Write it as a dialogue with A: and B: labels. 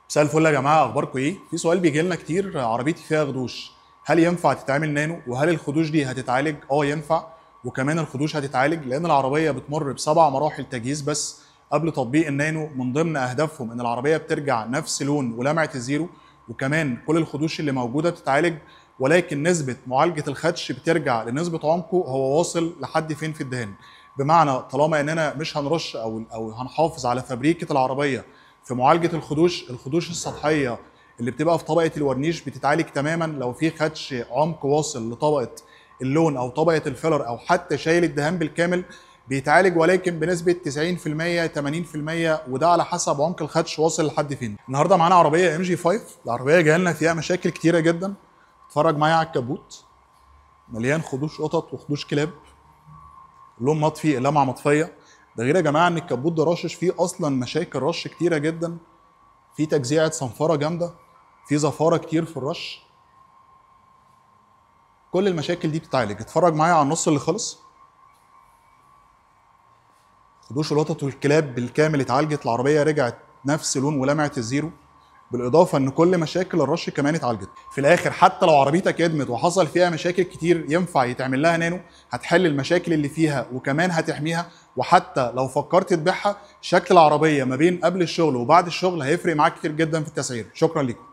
A: مساء الفل يا جماعه، اخباركم ايه؟ في سؤال بيجي لنا كتير: عربيتي فيها خدوش، هل ينفع تتعمل نانو؟ وهل الخدوش دي هتتعالج؟ ينفع، وكمان الخدوش هتتعالج لان العربيه بتمر بسبع مراحل تجهيز بس قبل تطبيق النانو. من ضمن اهدافهم ان العربيه بترجع نفس لون ولمعه الزيرو، وكمان كل الخدوش اللي موجوده بتتعالج، ولكن نسبه معالجه الخدش بترجع لنسبه عمقه هو واصل لحد فين في الدهان. بمعنى طالما اننا مش هنرش او هنحافظ على فابريكه العربيه في معالجه الخدوش السطحيه اللي بتبقى في طبقه الورنيش بتتعالج تماما. لو في خدش عمق واصل لطبقه اللون او طبقه الفيلر او حتى شايل الدهان بالكامل بيتعالج، ولكن بنسبه 90% 80%، وده على حسب عمق الخدش واصل لحد فين. النهارده معانا عربيه ام جي 5. العربيه جايه لنا فيها مشاكل كتيره جدا. اتفرج معايا على الكبوت، مليان خدوش قطط وخدوش كلاب، لون مطفي، لمعه مطفيه. ده غير يا جماعه ان الكبوت ده رشش فيه اصلا مشاكل رش كتيره جدا، في تجزيعه صنفره جامده، في زفاره كتير في الرش. كل المشاكل دي بتتعالج. اتفرج معايا على النص اللي خلص، خدوش القطط والكلاب بالكامل اتعالجت، العربيه رجعت نفس لون ولمعه الزيرو، بالاضافه ان كل مشاكل الرش كمان اتعالجت. في الاخر حتى لو عربيتك ادمت وحصل فيها مشاكل كتير ينفع يتعمل لها نانو، هتحل المشاكل اللي فيها وكمان هتحميها. وحتى لو فكرت تبيعها، شكل العربيه ما بين قبل الشغل وبعد الشغل هيفرق معاك كتير جدا في التسعير. شكرا لكم.